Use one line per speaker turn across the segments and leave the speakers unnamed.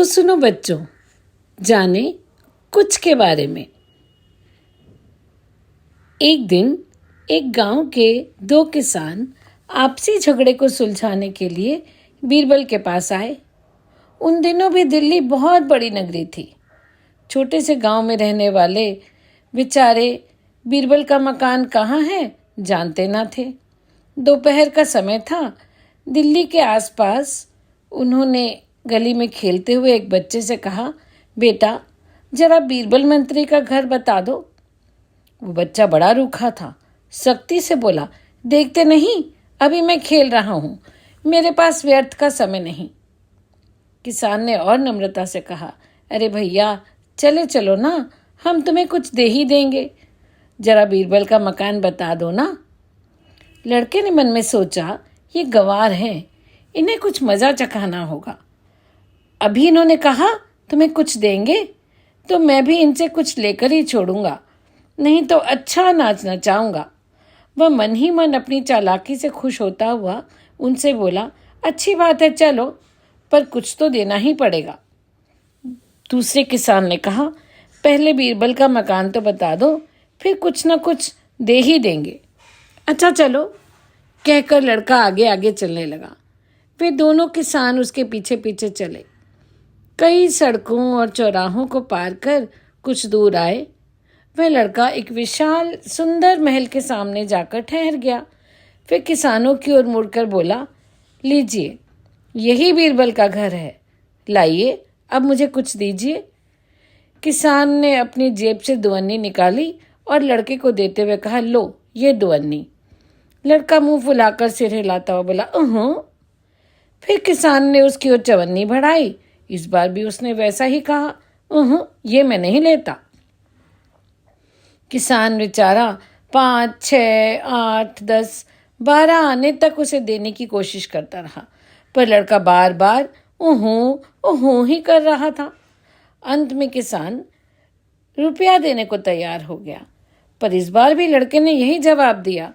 तो सुनो बच्चों, जाने कुछ के बारे में। एक दिन एक गांव के दो किसान आपसी झगड़े को सुलझाने के लिए बीरबल के पास आए। उन दिनों भी दिल्ली बहुत बड़ी नगरी थी। छोटे से गांव में रहने वाले बेचारे बीरबल का मकान कहाँ है जानते ना थे। दोपहर का समय था। दिल्ली के आसपास उन्होंने गली में खेलते हुए एक बच्चे से कहा, बेटा जरा बीरबल मंत्री का घर बता दो। वो बच्चा बड़ा रूखा था, सख्ती से बोला, देखते नहीं अभी मैं खेल रहा हूँ, मेरे पास व्यर्थ का समय नहीं। किसान ने और नम्रता से कहा, अरे भैया चले चलो ना, हम तुम्हें कुछ दे ही देंगे, जरा बीरबल का मकान बता दो ना। लड़के ने मन में सोचा, ये गंवार हैं, इन्हें कुछ मज़ा चखाना होगा। अभी इन्होंने कहा तुम्हें कुछ देंगे तो मैं भी इनसे कुछ लेकर ही छोड़ूंगा, नहीं तो अच्छा नाच नचाऊंगा। वह मन ही मन अपनी चालाकी से खुश होता हुआ उनसे बोला, अच्छी बात है, चलो, पर कुछ तो देना ही पड़ेगा। दूसरे किसान ने कहा, पहले बीरबल का मकान तो बता दो, फिर कुछ न कुछ दे ही देंगे। अच्छा चलो, कहकर लड़का आगे आगे चलने लगा। वे दोनों किसान उसके पीछे पीछे चले। कई सड़कों और चौराहों को पार कर कुछ दूर आए। वह लड़का एक विशाल सुंदर महल के सामने जाकर ठहर गया। फिर किसानों की ओर मुड़कर बोला, लीजिए यही बीरबल का घर है, लाइए अब मुझे कुछ दीजिए। किसान ने अपनी जेब से दुअन्नी निकाली और लड़के को देते हुए कहा, लो ये दुअन्नी। लड़का मुंह फुलाकर सिर हिलाता हुआ बोला, फिर किसान ने उसकी ओर चवन्नी बढ़ाई। इस बार भी उसने वैसा ही कहा, ये मैं नहीं लेता। किसान बेचारा 5, 6, 8, 10, 12 आने तक उसे देने की कोशिश करता रहा, पर लड़का बार बार ऊहू ही कर रहा था। अंत में किसान रुपया देने को तैयार हो गया, पर इस बार भी लड़के ने यही जवाब दिया,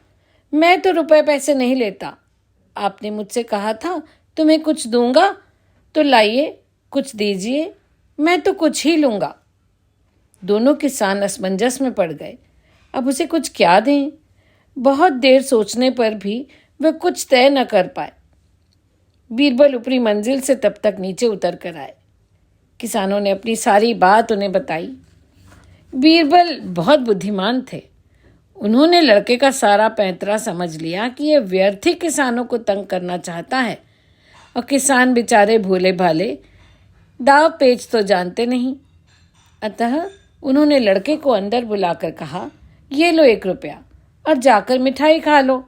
मैं तो रुपए पैसे नहीं लेता। आपने मुझसे कहा था तुम्हें कुछ दूंगा, तो लाइए कुछ दीजिए, मैं तो कुछ ही लूँगा। दोनों किसान असमंजस में पड़ गए, अब उसे कुछ क्या दें। बहुत देर सोचने पर भी वे कुछ तय न कर पाए। बीरबल ऊपरी मंजिल से तब तक नीचे उतर कर आए। किसानों ने अपनी सारी बात उन्हें बताई। बीरबल बहुत बुद्धिमान थे। उन्होंने लड़के का सारा पैंतरा समझ लिया कि यह व्यर्थ ही किसानों को तंग करना चाहता है, और किसान बेचारे भोले भाले दाव पेच तो जानते नहीं। अतः उन्होंने लड़के को अंदर बुलाकर कहा, ये लो 1 रुपया और जाकर मिठाई खा लो।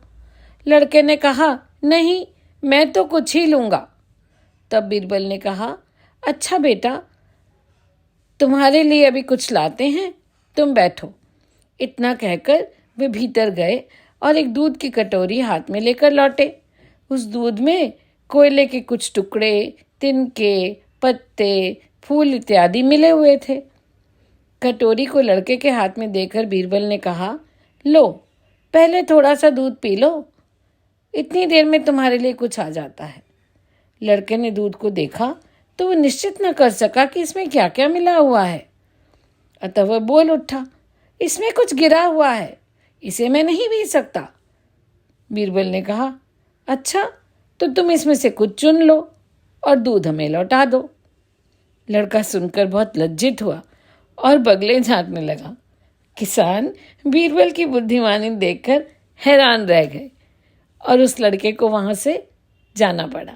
लड़के ने कहा, नहीं मैं तो कुछ ही लूँगा। तब बीरबल ने कहा, अच्छा बेटा तुम्हारे लिए अभी कुछ लाते हैं, तुम बैठो। इतना कहकर वे भीतर गए और एक दूध की कटोरी हाथ में लेकर लौटे। उस दूध में कोयले के कुछ टुकड़े, तिनके, पत्ते, फूल इत्यादि मिले हुए थे। कटोरी को लड़के के हाथ में देकर बीरबल ने कहा, लो पहले थोड़ा सा दूध पी लो, इतनी देर में तुम्हारे लिए कुछ आ जाता है। लड़के ने दूध को देखा तो वह निश्चित न कर सका कि इसमें क्या क्या मिला हुआ है। अतः वह बोल उठा, इसमें कुछ गिरा हुआ है, इसे मैं नहीं पी सकता। बीरबल ने कहा, अच्छा तो तुम इसमें से कुछ चुन लो और दूध हमें लौटा दो। लड़का सुनकर बहुत लज्जित हुआ और बगले झांकने लगा। किसान बीरबल की बुद्धिमानी देखकर हैरान रह गए और उस लड़के को वहां से जाना पड़ा।